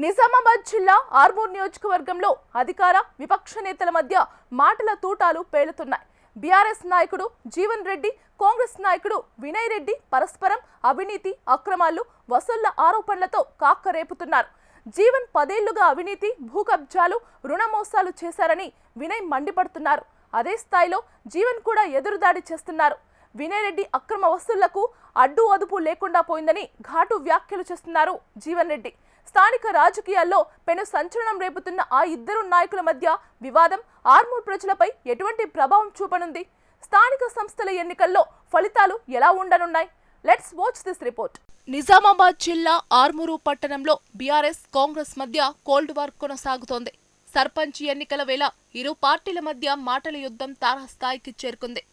నిజామాబాద్ జిల్లా ఆర్మూర్ నియోజకవర్గంలో అధికార విపక్ష నేతల మధ్య మాటల తూటాలు పేలుతున్నాయి. బీఆర్ఎస్ నాయకుడు జీవన్ రెడ్డి, కాంగ్రెస్ నాయకుడు వినయ్ రెడ్డి పరస్పరం అవినీతి, అక్రమాలు, వసూళ్ల ఆరోపణలతో కాక్కరేపుతున్నారు. జీవన్ 10 ఏళ్లుగా అవినీతి, భూ కబ్జాలు, రుణ మోసాలు చేశారని వినయ్ మండిపడుతున్నారు. అదే స్థాయిలో జీవన్ కూడా ఎదురుదాడి చేస్తున్నారు. వినయ్ రెడ్డి అక్రమ వసూళ్లకు అడ్డు అదుపు లేకుండా పోయిందని ఘాటు వ్యాఖ్యలు చేస్తున్నారు జీవన్ రెడ్డి. స్థానిక రాజకీయాల్లో పెను సంచలనం రేపుతున్న ఆ ఇద్దరు నాయకుల మధ్య వివాదం ఆర్మూర్ ప్రజలపై ఎటువంటి ప్రభావం చూపనుంది? స్థానిక సంస్థల ఎన్నికల్లో ఫలితాలు ఎలా ఉండనున్నాయి? Let's watch this report. Nizamabad జిల్లా ఆర్మూరు పట్టణంలో బీఆర్ఎస్, కాంగ్రెస్ మధ్య కోల్డ్ వార్ కొనసాగుతోంది. సర్పంచ్ ఎన్నికల వేళ ఇరు పార్టీల మధ్య మాటల యుద్ధం తారస్థాయికి చేరుకుంది.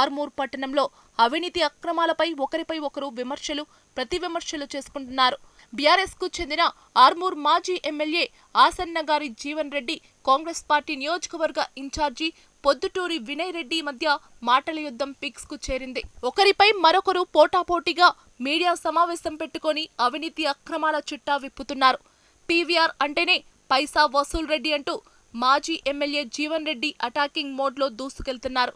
ఆర్మూర్ పట్టణంలో అవినీతి, అక్రమాలపై ఒకరిపై ఒకరు విమర్శలు, ప్రతి విమర్శలు చేసుకుంటున్నారు. బీఆర్ఎస్ కు చెందిన ఆర్మూర్ మాజీ ఎమ్మెల్యే ఆసన్నగారి జీవన్ రెడ్డి, కాంగ్రెస్ పార్టీ నియోజకవర్గ ఇన్ఛార్జి పొద్దుటూరి వినయ్ రెడ్డి మధ్య మాటల యుద్ధం పిక్స్ కు చేరింది. ఒకరిపై మరొకరు పోటాపోటీగా మీడియా సమావేశం పెట్టుకుని అవినీతి, అక్రమాల చిట్టా విప్పుతున్నారు. పీవీఆర్ అంటేనే పైసా వసూల్ రెడ్డి అంటూ మాజీ ఎమ్మెల్యే జీవన్ రెడ్డి అటాకింగ్ మోడ్లో దూసుకెళ్తున్నారు.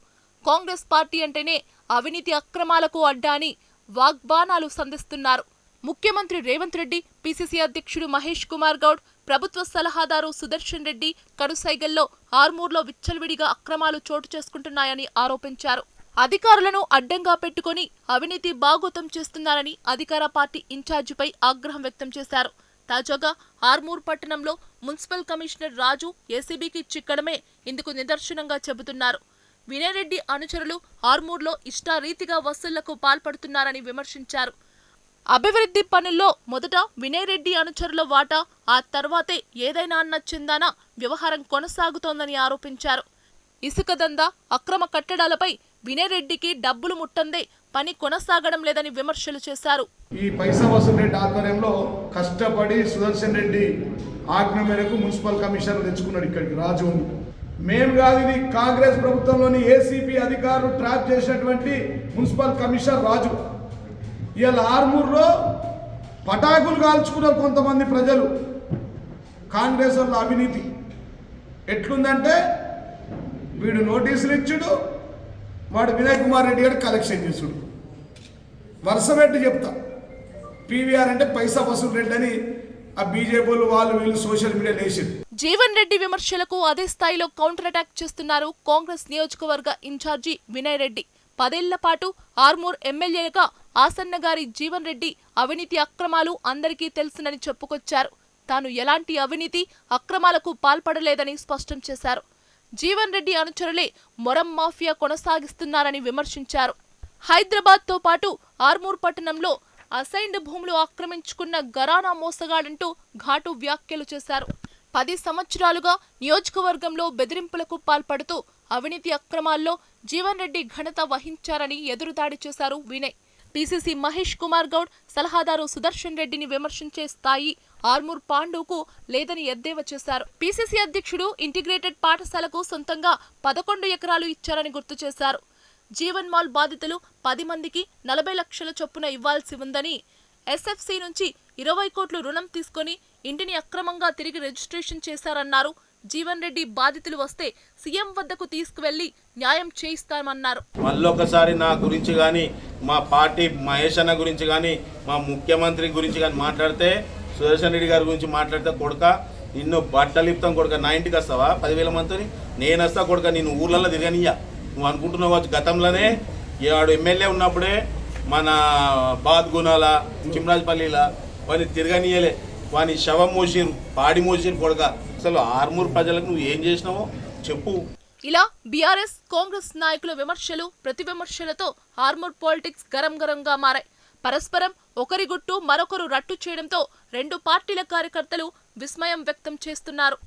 కాంగ్రెస్ పార్టీ అంటేనే అవినీతి, అక్రమాలకు అడ్డా అని వాగ్బానాలు సంధిస్తున్నారు. ముఖ్యమంత్రి రేవంత్ రెడ్డి, పీసీసీ అధ్యక్షుడు మహేష్ కుమార్ గౌడ్, ప్రభుత్వ సలహాదారు సుదర్శన్ రెడ్డి కడుసైగల్లో ఆర్మూర్లో విచ్చలవిడిగా అక్రమాలు చోటు చేసుకుంటున్నాయని ఆరోపించారు. అధికారులను అడ్డంగా పెట్టుకుని అవినీతి బాగోతం చేస్తున్నారని అధికార పార్టీ ఇన్ఛార్జిపై ఆగ్రహం వ్యక్తం చేశారు. తాజాగా ఆర్మూర్ పట్టణంలో మున్సిపల్ కమిషనర్ రాజు ఏసీబీకి చిక్కడమే ఇందుకు నిదర్శనంగా చెబుతున్నారు. వినయ్ రెడ్డి అనుచరులు ఆర్మూర్లో ఇష్టారీతిగా వసూళ్లకు పాల్పడుతున్నారని విమర్శించారు. అభివృద్ధి పనుల్లో మొదట వినయ్ రెడ్డి అనుచరుల వాటా, ఆ తర్వాతే ఏదైనా అన్న చందాన వ్యవహారం కొనసాగుతోందని ఆరోపించారు. ఇసుక దందా, అక్రమ కట్టడాలపై వినయ్ రెడ్డికి డబ్బులు ముట్టందే పని కొనసాగడం లేదని విమర్శలు చేశారు. ఈ పైసా వసూల్ రెడ్డి ఆధ్వర్యంలో కష్టపడి సుదర్శన్ రెడ్డి ఆజ్ఞ మేరకు మున్సిపల్ కమిషనర్ తెచ్చుకున్నాడు ఇక్కడికి రాజు. మేము కాదు, ఇది కాంగ్రెస్ ప్రభుత్వంలోని ఏసీపీ అధికారులు ట్రాప్ చేసినటువంటి మున్సిపల్ కమిషనర్ రాజు. ఇవాళ ఆర్మూర్లో పటాకులు కాల్చుకున్నారు కొంతమంది ప్రజలు. కాంగ్రెస్ వాళ్ళ అవినీతి ఎట్లుందంటే, వీడు నోటీసులు ఇచ్చుడు, వాడు వినయ్ కుమార్ రెడ్డి గారు కలెక్షన్ చేసుడు. వరుస పెట్టి చెప్తా, పీవీఆర్ అంటే పైసా వసూల్ రెడ్డి అని ఆ బీజేపీలు వాళ్ళు వీళ్ళు సోషల్ మీడియా వేసారు. జీవన్ రెడ్డి విమర్శలకు అదే స్థాయిలో కౌంటర్ అటాక్ చేస్తున్నారు కాంగ్రెస్ నియోజకవర్గ ఇన్ఛార్జి వినయ్ రెడ్డి. 10 ఏళ్ల పాటు ఆర్మూర్ ఎమ్మెల్యేగా ఆసన్నగారి జీవన్ రెడ్డి అవినీతి, అక్రమాలు అందరికీ తెలుసునని చెప్పుకొచ్చారు. తాను ఎలాంటి అవినీతి, అక్రమాలకు పాల్పడలేదని స్పష్టం చేశారు. జీవన్ రెడ్డి అనుచరులే మొరం మాఫియా కొనసాగిస్తున్నారని విమర్శించారు. హైదరాబాద్ తో పాటు ఆర్మూర్ పట్టణంలో అసైన్డ్ భూములు ఆక్రమించుకున్న గరానా మోసగాడంటూ ఘాటు వ్యాఖ్యలు చేశారు. 10 సంవత్సరాలుగా నియోజకవర్గంలో బెదిరింపులకు పాల్పడుతూ అవినీతి, అక్రమాల్లో జీవన్ రెడ్డి ఘనత వహించారని ఎదురుదాడి చేశారు వినయ్. పీసీసీ మహేష్ కుమార్ గౌడ్, సలహాదారు సుదర్శన్ రెడ్డిని విమర్శించే స్థాయి ఆర్మూర్ పాండుకు లేదని ఎద్దేవా చేశారు. పీసీసీ అధ్యక్షుడు ఇంటిగ్రేటెడ్ పాఠశాలకు సొంతంగా 11 ఎకరాలు ఇచ్చారని గుర్తు చేశారు. జీవన్ మాల్ బాధితులు 10 మందికి 40 లక్షల చొప్పున ఇవ్వాల్సి ఉందని, ఎస్ఎఫ్సీ నుంచి 20 కోట్లు రుణం తీసుకుని ఇంటిని అక్రమంగా తిరిగి రిజిస్ట్రేషన్ చేశారన్నారు. జీవన్ రెడ్డి బాధితులు వస్తే సీఎం వద్దకు తీసుకువెళ్లి న్యాయం చేయిస్తామన్నారు. మళ్ళొకసారి నా గురించి కానీ, మా పార్టీ మహేష్ అన్న గురించి కానీ, మా ముఖ్యమంత్రి గురించి కానీ మాట్లాడితే, సుదర్శన్ రెడ్డి గారి గురించి మాట్లాడితే, కొడుక నిన్ను బట్టలిప్తాం కొడుక, నా ఇంటికి వస్తావా 10,000 మందిని? నేను వస్తా కొడుక, నేను ఊర్లలో తిరగనియ్యా. నువ్వు అనుకుంటున్నావు గతంలోనే వాడు ఎమ్మెల్యే ఉన్నప్పుడే మన బాద్గునాల, చిమ్రాజ్పల్లిలా వాడిని తిరగనియలే, వాని శవం మోసిరు, పాడి మోసిరు కొడుక. అసలు ఆర్మూర్ ప్రజలకు నువ్వు ఏం చేసినావో చెప్పు. ఇలా బీఆర్ఎస్, కాంగ్రెస్ నాయకుల విమర్శలు, ప్రతి విమర్శలతో ఆర్మూర్ పాలిటిక్స్ గరంగా మారాయి. పరస్పరం ఒకరి గుట్టు మరొకరు రట్టు చేయడంతో 2 పార్టీల కార్యకర్తలు విస్మయం వ్యక్తం చేస్తున్నారు.